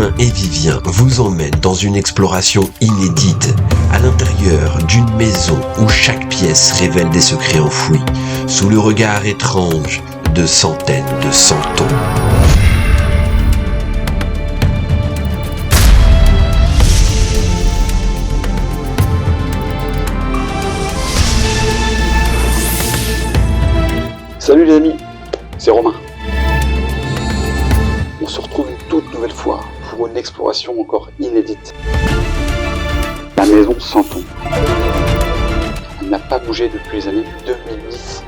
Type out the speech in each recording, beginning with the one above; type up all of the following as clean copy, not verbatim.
Romain et Vivien vous emmènent dans une exploration inédite, à l'intérieur d'une maison où chaque pièce révèle des secrets enfouis, sous le regard étrange de centaines de santons. Salut les amis, c'est Romain. On se retrouve une toute nouvelle fois pour une exploration encore inédite. La maison Santon. Elle n'a pas bougé depuis les années 2010.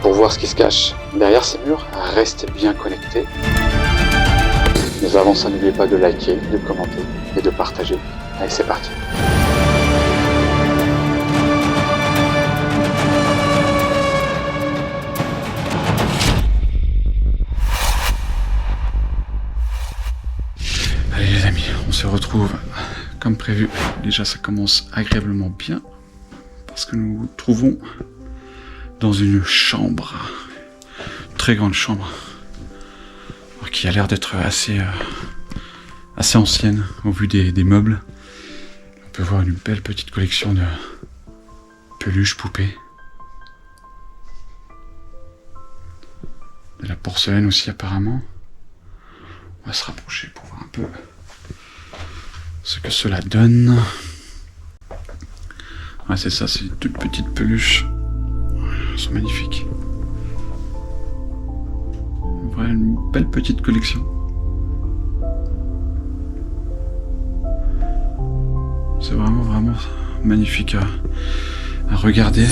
Pour voir ce qui se cache derrière ces murs, restez bien connectés. Mais avant ça, n'oubliez pas de liker, de commenter et de partager. Allez, c'est parti. Allez les amis, on se retrouve comme prévu. Déjà ça commence agréablement bien parce que nous nous trouvons dans une chambre, très grande chambre, qui a l'air d'être assez ancienne au vu des meubles. On peut voir une belle petite collection de peluches, poupées, de la porcelaine aussi apparemment. On va se rapprocher pour voir un peu ce que cela donne. Ouais, c'est ça, c'est toutes petites peluches. Elles sont magnifiques. Voilà une belle petite collection. C'est vraiment magnifique à regarder.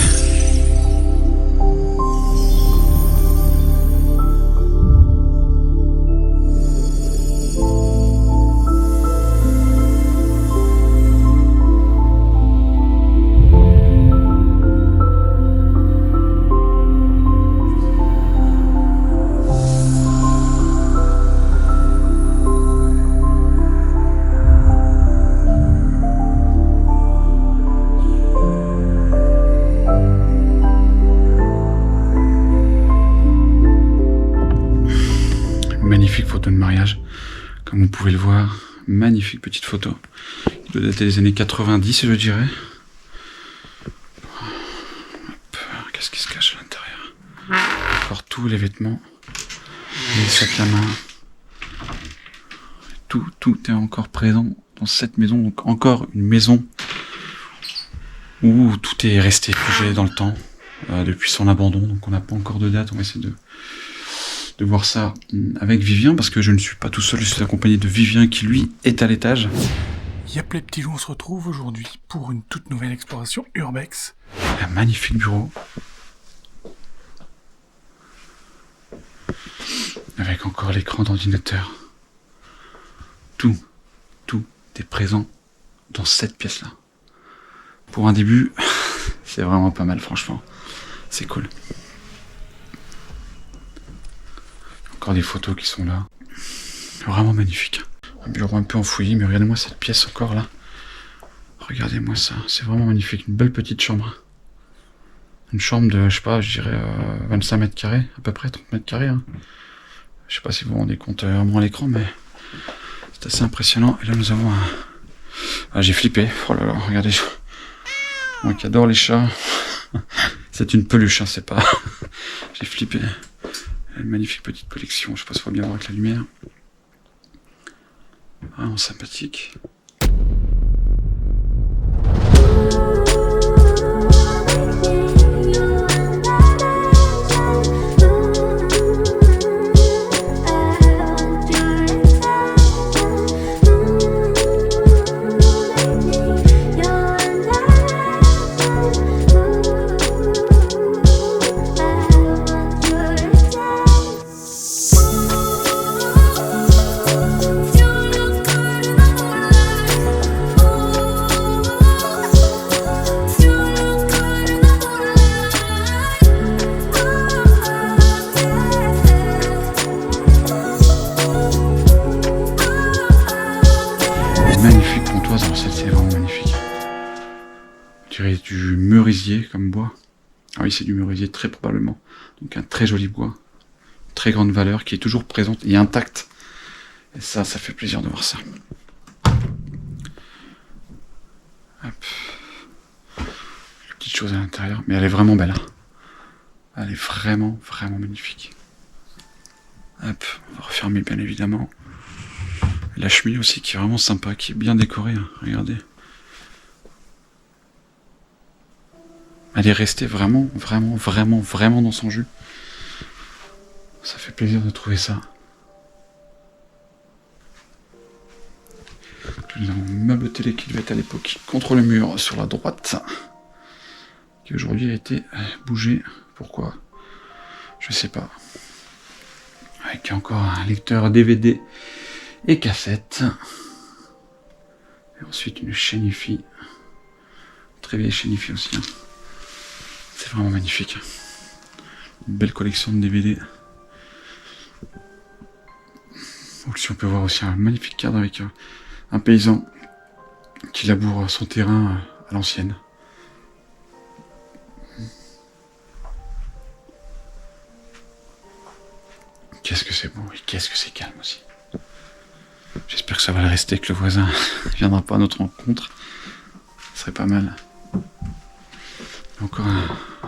Magnifique photo de mariage, comme vous pouvez le voir, magnifique petite photo. Il doit dater des années 90, je dirais. Hop, qu'est-ce qui se cache à l'intérieur? Encore tous les vêtements, les sacs à main. Tout est encore présent dans cette maison, donc encore une maison où tout est resté figé dans le temps depuis son abandon. Donc on n'a pas encore de date, on va essayer de voir ça avec Vivien, parce que je ne suis pas tout seul, je suis accompagné de Vivien qui lui est à l'étage. Yep les petits loups, on se retrouve aujourd'hui pour une toute nouvelle exploration Urbex. Un magnifique bureau. Avec encore l'écran d'ordinateur. Tout est présent dans cette pièce-là. Pour un début, c'est vraiment pas mal franchement. C'est cool. Encore des photos qui sont là. Vraiment magnifique. Un bureau un peu enfoui, mais regardez-moi cette pièce encore là. Regardez-moi ça, c'est vraiment magnifique. Une belle petite chambre. Une chambre de, je sais pas, je dirais 25 mètres carrés, à peu près 30 mètres carrés. Hein. Je sais pas si vous vous rendez compte vraiment à l'écran, mais c'est assez impressionnant. Et là nous avons un... Ah, j'ai flippé. Oh là là, regardez. Moi qui adore les chats. C'est une peluche, hein, c'est pas... J'ai flippé. Une magnifique petite collection, je sais pas si on va bien voir avec la lumière. Vraiment sympathique. Magnifique pontoise, alors celle-ci est vraiment magnifique. On dirait du merisier comme bois. Ah oui, c'est du merisier très probablement. Donc un très joli bois, très grande valeur qui est toujours présente et intacte. Et ça fait plaisir de voir ça. Hop. Petite chose à l'intérieur, mais elle est vraiment belle. Hein. Elle est vraiment, vraiment magnifique. Hop, on va refermer bien évidemment. La cheminée aussi qui est vraiment sympa, qui est bien décorée, hein. Regardez. Elle est restée vraiment, vraiment, vraiment, vraiment dans son jus. Ça fait plaisir de trouver ça. Nous avons un meuble télé qui devait être à l'époque contre le mur sur la droite, qui aujourd'hui a été bougé. Pourquoi? Je sais pas. Avec encore un lecteur DVD et cassette. Et ensuite une chaîne hi-fi. Très vieille chaîne hi-fi aussi. Hein. C'est vraiment magnifique. Une belle collection de DVD. Aussi, on peut voir aussi un magnifique cadre avec un paysan qui laboure son terrain à l'ancienne. Qu'est-ce que c'est beau et qu'est-ce que c'est calme aussi. J'espère que ça va le rester, que le voisin ne viendra pas à notre rencontre. Ce serait pas mal. Encore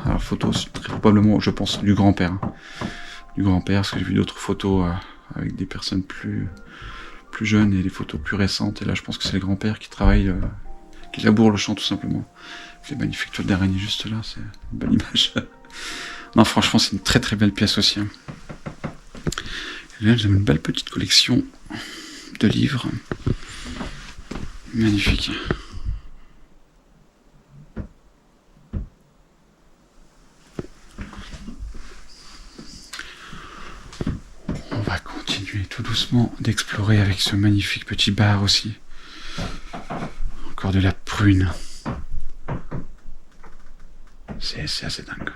un photo, très probablement, je pense, du grand-père. Hein. Du grand-père, parce que j'ai vu d'autres photos avec des personnes plus jeunes et des photos plus récentes. Et là, je pense que c'est les grands-pères qui travaillent, qui labourent le champ tout simplement. C'est magnifique, toile d'araignée juste là, c'est une belle image. Non, franchement, c'est une très très belle pièce aussi. Hein. Et là, j'ai une belle petite collection de livres. Magnifique. On va continuer tout doucement d'explorer avec ce magnifique petit bar aussi. Encore de la prune. C'est assez dingue.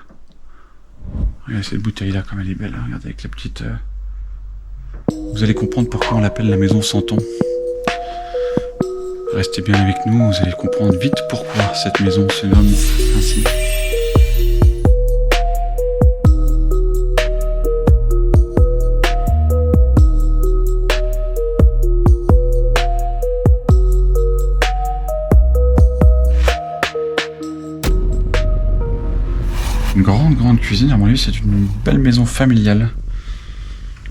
Regardez cette bouteille là comme elle est belle. Hein. Regardez avec la petite... Vous allez comprendre pourquoi on l'appelle la maison Santon. Restez bien avec nous, vous allez comprendre vite pourquoi cette maison se nomme ainsi. Une grande cuisine, à mon avis c'est une belle maison familiale.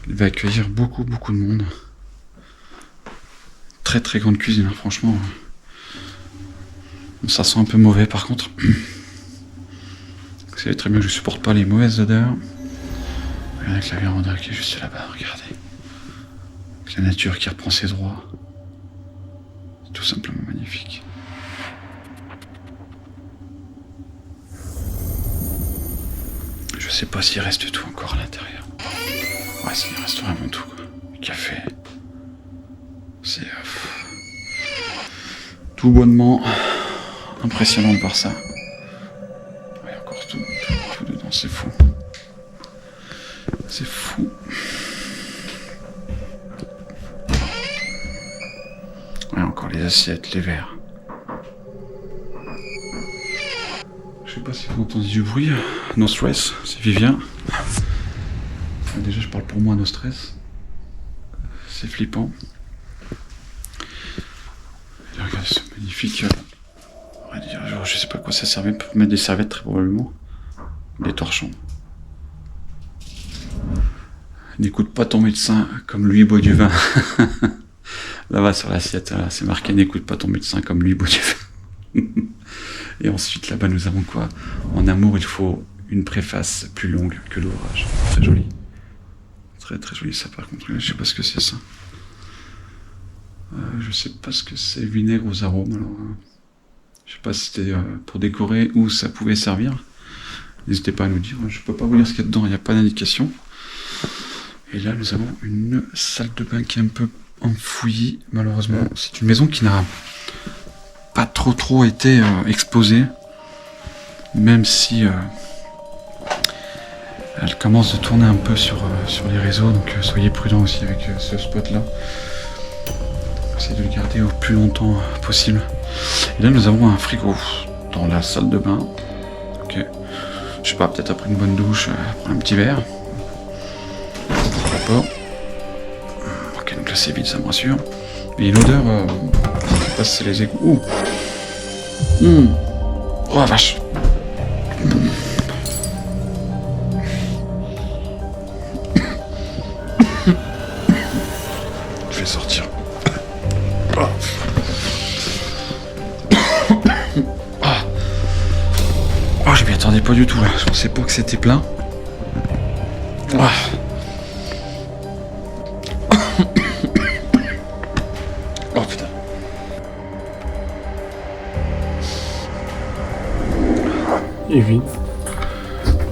Elle va accueillir beaucoup de monde. Très très grande cuisine, hein, franchement. Ça sent un peu mauvais par contre. Vous savez très bien que je supporte pas les mauvaises odeurs. Regardez avec la véranda qui est juste là-bas, regardez. Avec la nature qui reprend ses droits. C'est tout simplement magnifique. Je sais pas s'il reste tout encore à l'intérieur. Ouais, il reste vraiment tout, quoi. Le café. C'est... tout bonnement. Impressionnant de voir ça. Ouais, encore tout dedans, c'est fou. C'est fou. Ouais, encore les assiettes, les verres. Je sais pas si vous entendez du bruit. No stress, c'est Vivien. Déjà, je parle pour moi, no stress. C'est flippant. Et regardez ce magnifique... on va dire, genre, je sais pas à quoi ça servait, pour mettre des serviettes très probablement. Des torchons. N'écoute pas ton médecin comme lui boit du vin. Là-bas sur l'assiette, c'est marqué n'écoute pas ton médecin comme lui boit du vin. Et ensuite là-bas nous avons quoi? En amour il faut une préface plus longue que l'ouvrage. Très joli. Très très joli ça par contre. Je sais pas ce que c'est ça. Je sais pas ce que c'est, vinaigre aux arômes. Alors, je sais pas si c'était pour décorer ou ça pouvait servir. N'hésitez pas à nous dire. Je peux pas vous dire ce qu'il y a dedans, il n'y a pas d'indication. Et là nous avons une salle de bain qui est un peu enfouie. Malheureusement, c'est une maison qui n'a pas trop été exposée. Même si elle commence de tourner un peu sur les réseaux. Donc soyez prudents aussi avec ce spot là. Essayez de le garder au plus longtemps possible. Et là nous avons un frigo dans la salle de bain. Ok. Je sais pas, peut-être après une bonne douche, prendre un petit verre. Pourquoi pas. Ok, donc là assez vite, ça me rassure. Et l'odeur, je sais pas si c'est les égouts. Oh la vache. Je vais sortir. Oh, je m'y attendais pas du tout là. Je pensais pas que c'était plein. Ah. Oh putain. Il est vide.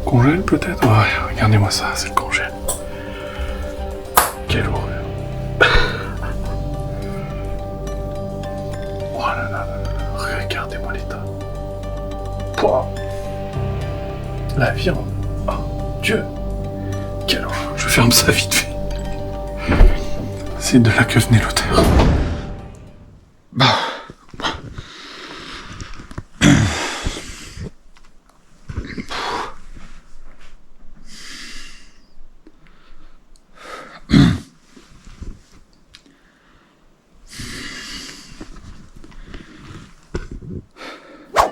Congèle peut-être? Ouais, regardez-moi ça, c'est le congèle. Quelle horreur. Oh là là là là, regardez-moi l'état. Pouah. La viande. Oh, Dieu. Quelle horreur. Je ferme ça vite fait. C'est de là que venait l'odeur. Bah.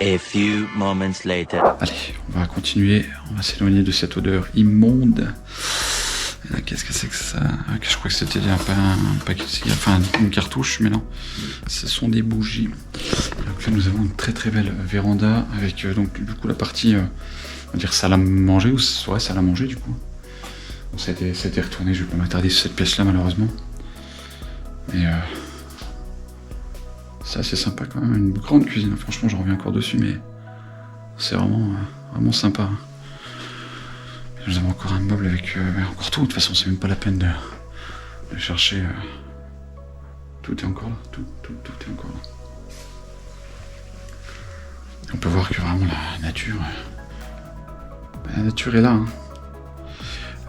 A few moments later. Allez, on va continuer, on va s'éloigner de cette odeur immonde. Qu'est-ce que c'est que ça? Je crois que c'était un paquet de cigarettes, enfin une cartouche, mais non, ce sont des bougies. Donc là nous avons une très très belle véranda avec donc du coup la partie, on va dire salle à manger, ou ouais, salle à manger du coup. Bon, ça a été retourné, je vais pas m'attarder sur cette pièce là malheureusement. Mais c'est assez sympa quand même, une grande cuisine, franchement j'en reviens encore dessus, mais c'est vraiment sympa. Nous avons encore un meuble avec encore tout, de toute façon c'est même pas la peine de chercher. Tout est encore là, tout est encore là. On peut voir que vraiment la nature est là. Hein.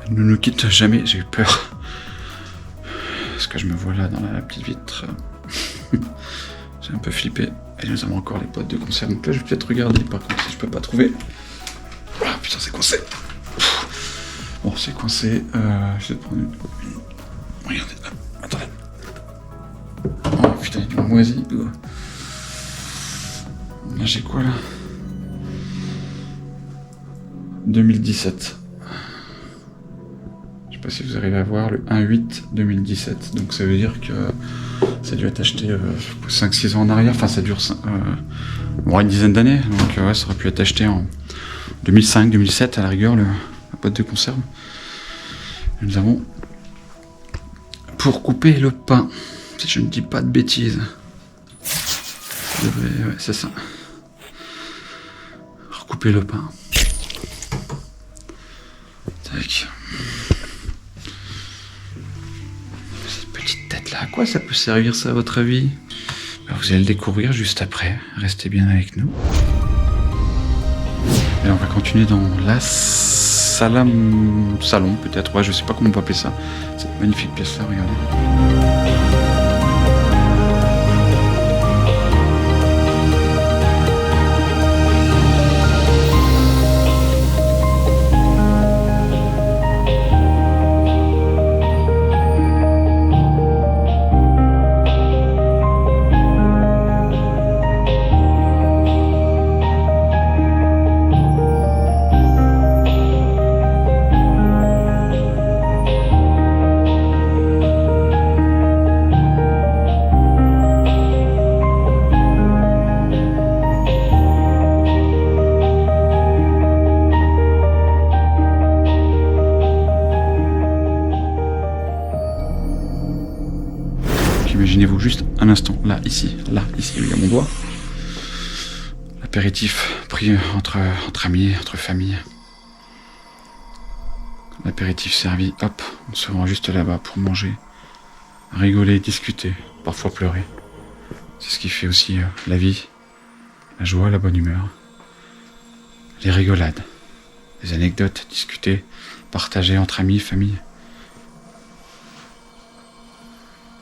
Elle ne nous quitte jamais, j'ai eu peur. Parce que je me vois là dans la petite vitre. J'ai un peu flippé. Et nous avons encore les boîtes de conserve. Donc là je vais peut-être regarder par contre si je peux pas trouver. Ah putain c'est coincé. Bon, c'est coincé. Je vais te prendre une. Regardez, là. Attendez. Oh putain, il est moisi. Là, j'ai quoi là 2017. Je sais pas si vous arrivez à voir le 1/8/2017. Donc ça veut dire que ça a dû être acheté 5-6 ans en arrière. Enfin, ça dure une dizaine d'années. Donc ouais, ça aurait pu être acheté en 2005-2007 à la rigueur. La boîte de conserve. Et nous avons pour couper le pain, si je ne dis pas de bêtises. Ouais, c'est ça. Recouper le pain. Tac. Cette petite tête là, à quoi ça peut servir ça à votre avis? Alors, vous allez le découvrir juste après. Restez bien avec nous. Et on va continuer dans la salon peut-être, ouais je sais pas comment on peut appeler ça, cette magnifique pièce là, regardez. Imaginez-vous juste un instant, là, ici, il y a mon doigt. L'apéritif pris entre amis, entre familles. L'apéritif servi, hop, on se rend juste là-bas pour manger, rigoler, discuter, parfois pleurer. C'est ce qui fait aussi la vie, la joie, la bonne humeur. Les rigolades, les anecdotes, discuter, partager entre amis, famille.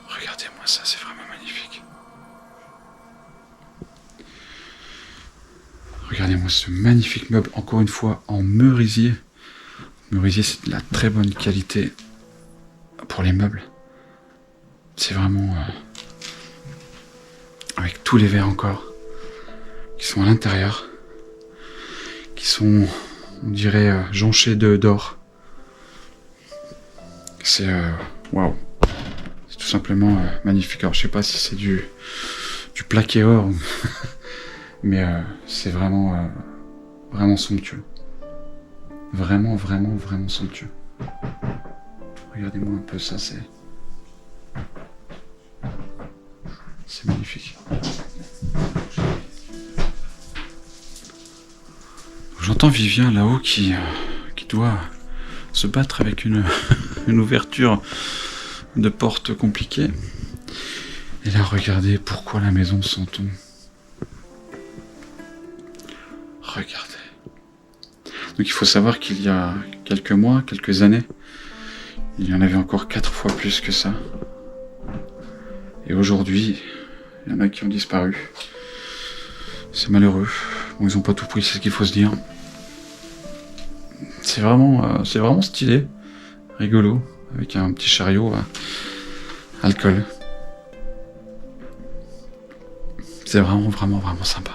Regardez-moi ça, c'est vraiment magnifique. Regardez-moi ce magnifique meuble, encore une fois en merisier. Merisier, c'est de la très bonne qualité pour les meubles. C'est vraiment... avec tous les verres encore, qui sont à l'intérieur, qui sont, on dirait, jonchés d'or. C'est... waouh. C'est tout simplement magnifique. Alors je sais pas si c'est du plaqué or, mais c'est vraiment, vraiment somptueux. Vraiment, vraiment, vraiment somptueux. Regardez-moi un peu ça, c'est magnifique. J'entends Vivien là-haut qui doit se battre avec une ouverture de porte compliquée. Et là, regardez pourquoi la maison sent-on. Regardez. Donc il faut savoir qu'il y a quelques mois, quelques années, il y en avait encore 4 fois plus que ça. Et aujourd'hui, il y en a qui ont disparu. C'est malheureux. Bon, ils ont pas tout pris, c'est ce qu'il faut se dire. C'est vraiment stylé, rigolo, avec un petit chariot alcool. C'est vraiment, vraiment, vraiment sympa.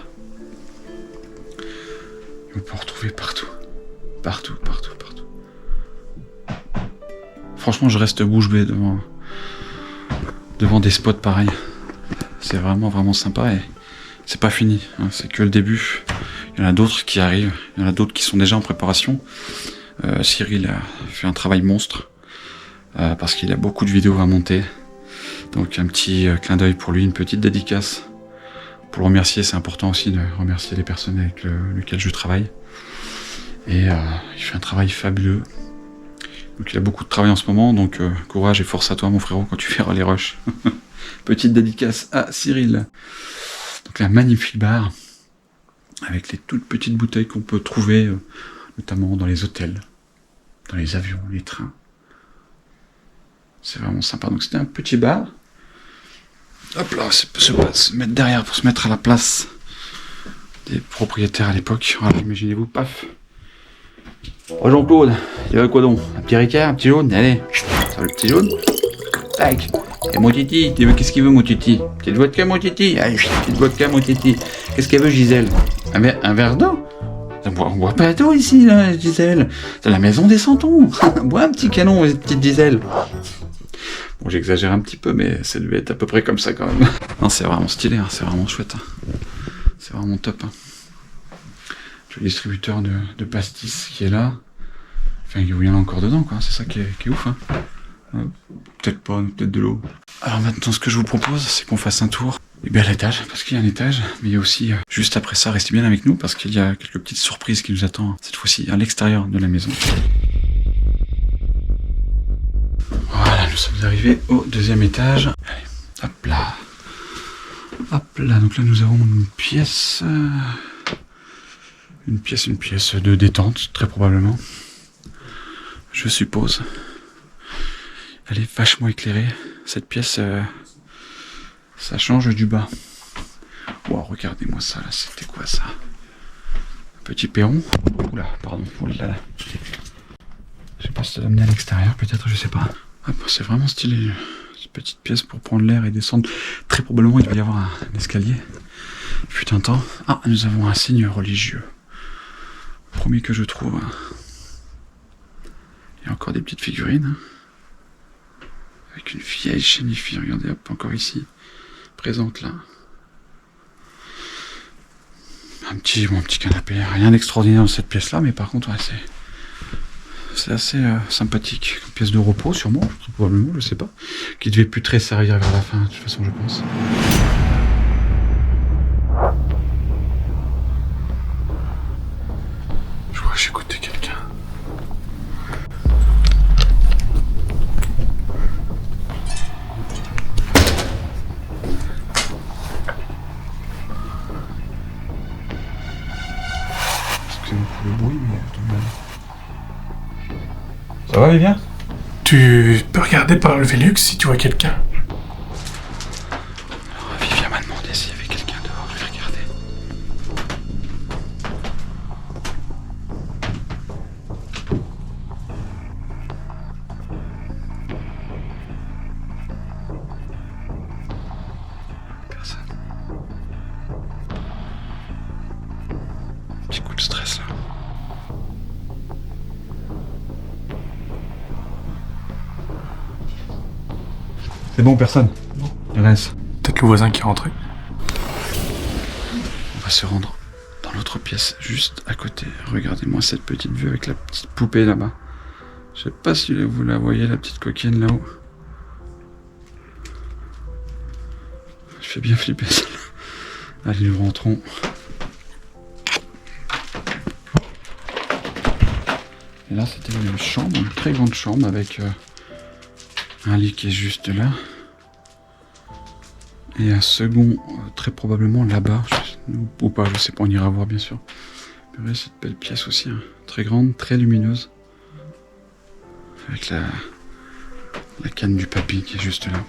Et on peut en retrouver partout. Partout, partout, partout. Franchement, je reste bouche bée devant des spots pareils. C'est vraiment, vraiment sympa et c'est pas fini, hein, c'est que le début. Il y en a d'autres qui arrivent, il y en a d'autres qui sont déjà en préparation. Cyril a fait un travail monstre parce qu'il a beaucoup de vidéos à monter. Donc un petit clin d'œil pour lui, une petite dédicace. Pour le remercier, c'est important aussi de remercier les personnes avec lesquelles je travaille. Et il fait un travail fabuleux. Donc il a beaucoup de travail en ce moment, donc courage et force à toi mon frérot quand tu feras les rushs. Petite dédicace à Cyril. Donc la magnifique bar, avec les toutes petites bouteilles qu'on peut trouver, notamment dans les hôtels, dans les avions, les trains. C'est vraiment sympa. Donc c'était un petit bar. Hop là, se mettre derrière pour se mettre à la place des propriétaires à l'époque. Voilà, imaginez-vous, paf. Oh Jean-Claude, il y a quoi donc? Un petit Ricard, un petit jaune? Allez, ça va le petit jaune? Tac. Et mon titi, qu'est-ce qu'il veut mon titi? Petite vodka mon titi? Allez, petite vodka mon titi. Qu'est-ce qu'elle veut Gisèle? Un verre d'eau? On boit pas d'eau ici, là, Gisèle. C'est la maison des Santons. Bois un petit canon, petite Gisèle. Bon, j'exagère un petit peu, mais ça devait être à peu près comme ça quand même. Non, c'est vraiment stylé, hein, c'est vraiment chouette. Hein. C'est vraiment top. Hein. Le distributeur de pastis qui est là. Enfin, il y en a encore dedans, quoi. C'est ça qui est ouf. Hein. Peut-être pas, peut-être de l'eau. Alors maintenant, ce que je vous propose, c'est qu'on fasse un tour. Et bien à l'étage, parce qu'il y a un étage, mais il y a aussi, juste après ça, restez bien avec nous, parce qu'il y a quelques petites surprises qui nous attendent, cette fois-ci, à l'extérieur de la maison. Voilà, nous sommes arrivés au 2e étage. Allez, hop là. Hop là, donc là nous avons une pièce de détente, très probablement. Je suppose. Elle est vachement éclairée. Cette pièce, ça change du bas. Wow, regardez-moi ça, là, c'était quoi ça? Un petit perron. Oula, pardon. Oh là là. Je sais pas si ça doit mener à l'extérieur, peut-être, je sais pas. Hop, c'est vraiment stylé. Cette petite pièce pour prendre l'air et descendre. Très probablement, il va y avoir un escalier. Putain de temps. Ah, nous avons un signe religieux. Premier que je trouve. Il y a encore des petites figurines. Avec une vieille chénifie, regardez, hop, encore ici. Présente là. Un petit canapé. Rien d'extraordinaire dans cette pièce-là, mais par contre, ouais, c'est assez sympathique. Une pièce de repos, sûrement, probablement, je sais pas. Qui devait plus très servir vers la fin, de toute façon, je pense. Je crois que j'ai écouté quelqu'un. Excusez-moi pour le bruit, mais tout de même. Ça va, Vivien? Tu peux regarder par le Velux si tu vois quelqu'un. Alors, Vivien m'a demandé s'il y avait quelqu'un dehors, je vais regarder. C'est bon, personne? Non. Reste. Peut-être le voisin qui est rentré. On va se rendre dans l'autre pièce, juste à côté. Regardez-moi cette petite vue avec la petite poupée là-bas. Je sais pas si vous la voyez, la petite coquine là-haut. Je fais bien flipper ça. Allez, nous rentrons. Et là, c'était une chambre, une très grande chambre avec un lit qui est juste là. Et un second, très probablement là-bas, ou pas, je sais pas, on ira voir bien sûr. Mais cette belle pièce aussi, hein, très grande, très lumineuse. Avec la canne du papy qui est juste là.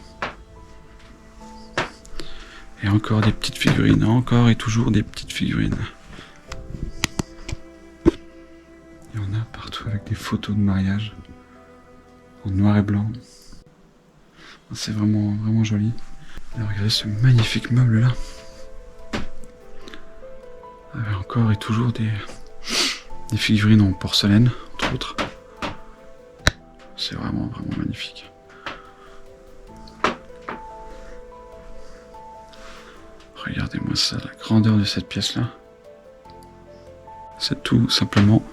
Et encore des petites figurines, encore et toujours des petites figurines. Il y en a partout avec des photos de mariage, en noir et blanc. C'est vraiment, vraiment joli. Alors, regardez ce magnifique meuble là. Avec encore et toujours des figurines en porcelaine, entre autres. C'est vraiment, vraiment magnifique. Regardez-moi ça, la grandeur de cette pièce là. C'est tout simplement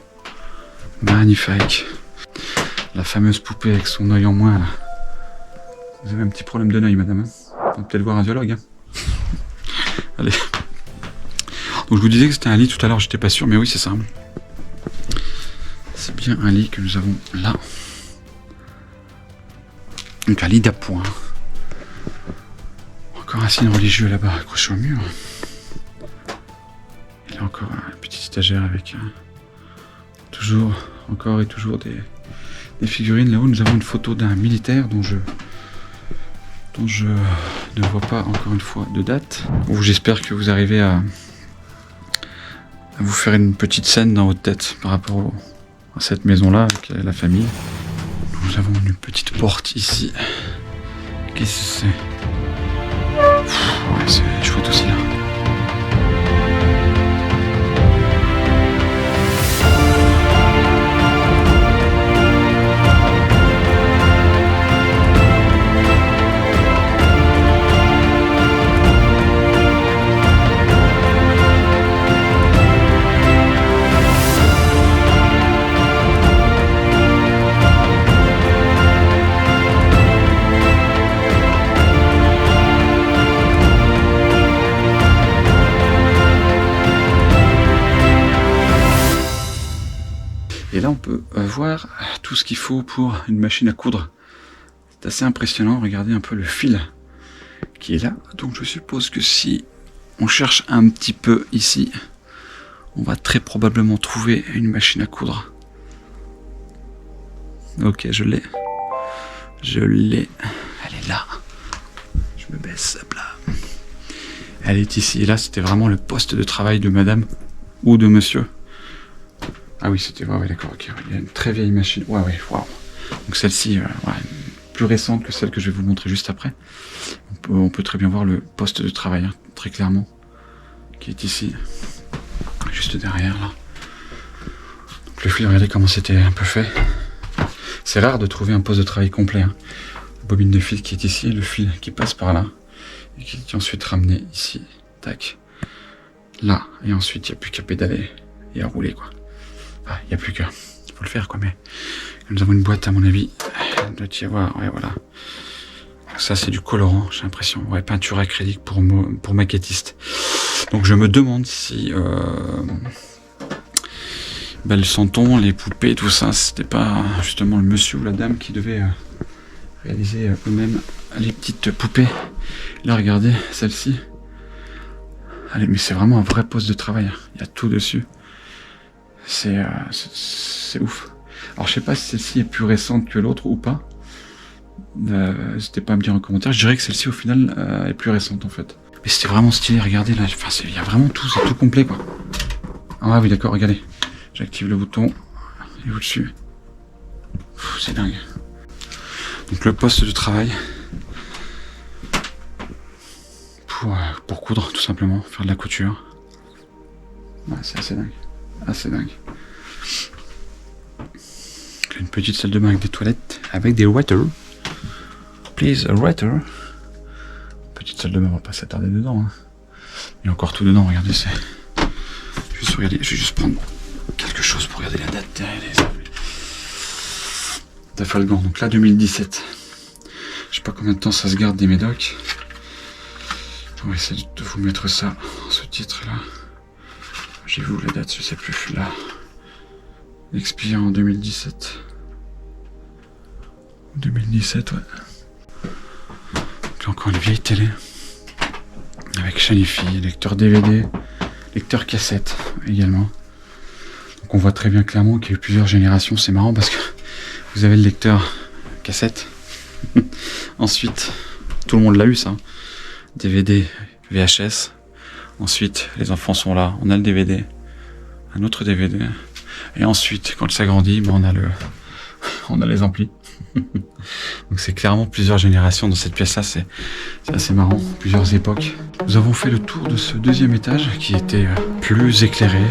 magnifique. La fameuse poupée avec son œil en moins là. Vous avez un petit problème de l'œil, madame. On va peut-être voir un biologue. Hein. Allez. Donc je vous disais que c'était un lit tout à l'heure, j'étais pas sûr, mais oui c'est ça. C'est bien un lit que nous avons là. Donc un lit d'appoint. Encore un signe religieux là-bas accroché au mur. Il y a encore une petite étagère avec toujours, encore et toujours des figurines. Là-haut nous avons une photo d'un militaire dont je ne vois pas encore une fois de date. J'espère que vous arrivez à vous faire une petite scène dans votre tête par rapport à cette maison-là avec la famille. Nous avons une petite porte ici. Qu'est-ce que c'est? Ouais, c'est chouette aussi là. Et là, on peut voir tout ce qu'il faut pour une machine à coudre. C'est assez impressionnant. Regardez un peu le fil qui est là. Donc, je suppose que si on cherche un petit peu ici, on va très probablement trouver une machine à coudre. Ok, je l'ai. Je l'ai. Elle est là. Je me baisse. Hop là. Elle est ici. Et là, c'était vraiment le poste de travail de madame ou de monsieur. Ah oui, c'était... Ouais, d'accord, ok. Il y a une très vieille machine. Ouais, waouh. Donc celle-ci, plus récente que celle que je vais vous montrer juste après. On peut très bien voir le poste de travail, hein, très clairement, qui est ici, juste derrière, là. Donc le fil, regardez comment c'était un peu fait. C'est rare de trouver un poste de travail complet. Hein. La bobine de fil qui est ici, le fil qui passe par là, et qui est ensuite ramené ici. Tac. Là. Et ensuite, il n'y a plus qu'à pédaler et à rouler, quoi. Ah, il n'y a plus qu'à. Il faut le faire, quoi, mais... Nous avons une boîte, à mon avis. Il doit y avoir... Ouais, voilà. Ça, c'est du colorant, j'ai l'impression. Ouais, peinture acrylique pour maquettiste. Donc, je me demande si... le santon, les poupées, tout ça, c'était pas justement le monsieur ou la dame qui devait réaliser eux-mêmes les petites poupées. Là, regardez, celle-ci. Allez, mais c'est vraiment un vrai poste de travail. Il y a tout dessus. C'est ouf. Alors je sais pas si celle-ci est plus récente que l'autre ou pas. N'hésitez pas à me dire en commentaire. Je dirais que celle-ci au final est plus récente en fait. Mais c'était vraiment stylé, regardez là. Enfin, il y a vraiment tout, c'est tout complet quoi. Ah oui d'accord, regardez. J'active le bouton. Et au-dessus. C'est dingue. Donc le poste de travail. Pour coudre tout simplement, faire de la couture. Ouais, c'est assez dingue. Assez dingue. Une petite salle de bain avec des toilettes, avec des water. Please, a writer. Petite salle de bain, on va pas s'attarder dedans. Hein. Il y a encore tout dedans, regardez, c'est... Je vais juste prendre quelque chose pour regarder la date derrière les arbres. Trafalgar, donc là 2017. Je sais pas combien de temps ça se garde des médocs. On va essayer de vous mettre ça en sous-titre là. J'ai vu la date, je sais plus. Là. Expire en 2017. 2017, ouais. Donc là encore une vieille télé. Avec chaîne IFI, lecteur DVD, lecteur cassette également. Donc on voit très bien clairement qu'il y a eu plusieurs générations. C'est marrant parce que vous avez le lecteur cassette. Ensuite, tout le monde l'a eu ça. DVD, VHS. Ensuite, les enfants sont là. On a le DVD. Un autre DVD. Et ensuite, quand ça grandit, ben on a les amplis. Donc c'est clairement plusieurs générations dans cette pièce-là. C'est assez marrant. Plusieurs époques. Nous avons fait le tour de ce deuxième étage qui était plus éclairé.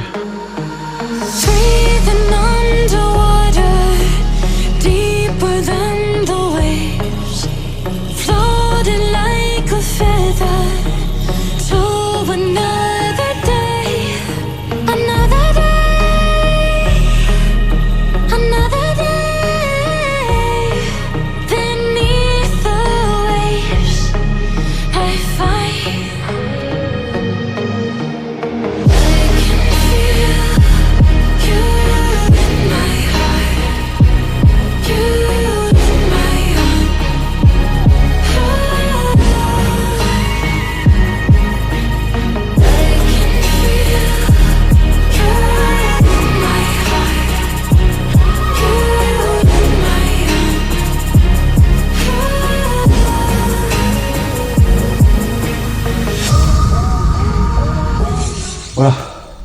Voilà,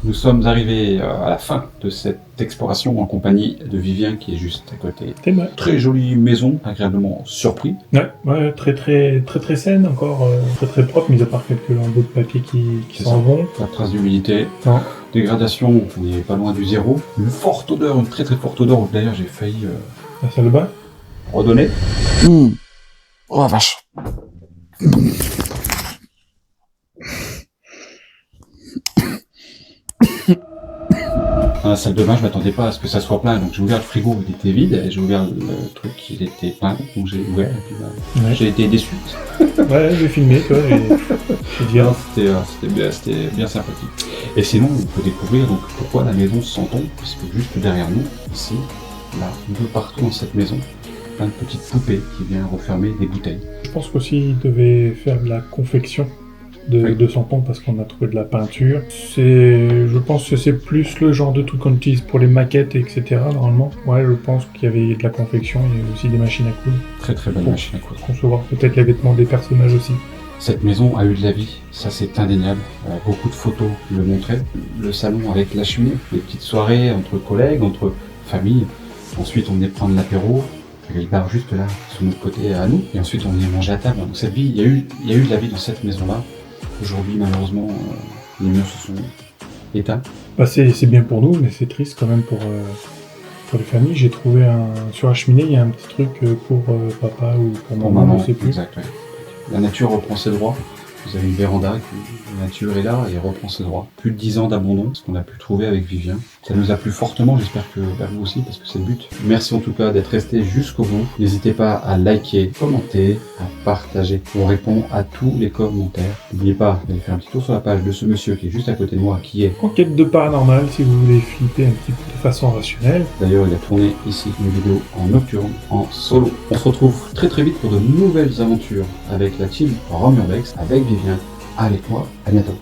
nous sommes arrivés à la fin de cette exploration en compagnie de Vivien qui est juste à côté. C'est vrai. Très jolie maison, agréablement surpris. Ouais, très saine, encore très propre, mis à part quelques lambeaux de papier qui s'en vont. Pas de trace d'humidité. Non. Dégradation, on n'est pas loin du zéro. Une forte odeur, une très forte odeur. D'ailleurs, j'ai failli La salle de bain. redonner. Oh la vache. Dans la salle de bain, je m'attendais pas à ce que ça soit plein, donc j'ai ouvert le frigo, il était vide, et j'ai ouvert le truc, il était plein, donc j'ai ouvert, et puis j'ai été déçu. Ouais, j'ai filmé, toi, j'ai dit. C'était bien sympathique. Et sinon, on peut découvrir donc pourquoi la maison Santon, puisque juste derrière nous, ici, là, un peu partout dans cette maison, plein de petites poupées qui viennent refermer des bouteilles. Je pense qu'aussi il devait faire de la confection de Santon parce qu'on a trouvé de la peinture. Je pense que c'est plus le genre de truc qu'on utilise pour les maquettes, etc. Normalement. Ouais, je pense qu'il y avait de la confection, il y avait aussi des machines à coudre. Très belle machine à coudre. Concevoir peut-être les vêtements des personnages aussi. Cette maison a eu de la vie, ça c'est indéniable. Beaucoup de photos le montraient. Le salon avec la cheminée, les petites soirées entre collègues, entre familles. Ensuite on venait prendre l'apéro. Il y avait le bar juste là, sur notre côté à nous. Et ensuite on venait manger à table. Donc cette vie, il y a eu de la vie dans cette maison-là. Aujourd'hui, malheureusement, les murs se sont éteints. Bah, c'est bien pour nous, mais c'est triste quand même pour les familles. J'ai trouvé sur la cheminée, il y a un petit truc pour papa ou pour maman, je sais plus. Exact, ouais. La nature reprend ses droits. Vous avez une véranda, la nature est là et reprend ses droits. Plus de 10 ans d'abandon, ce qu'on a pu trouver avec Vivien. Ça nous a plu fortement, j'espère que vous aussi, parce que c'est le but. Merci en tout cas d'être resté jusqu'au bout. N'hésitez pas à liker, commenter, à partager. On répond à tous les commentaires. N'oubliez pas d'aller faire un petit tour sur la page de ce monsieur qui est juste à côté de moi, qui est en quête de paranormal, si vous voulez flipper un petit peu de façon rationnelle. D'ailleurs, il a tourné ici une vidéo en nocturne, en solo. On se retrouve très vite pour de nouvelles aventures avec la team Romurbex, avec Vivien, avec moi. À bientôt.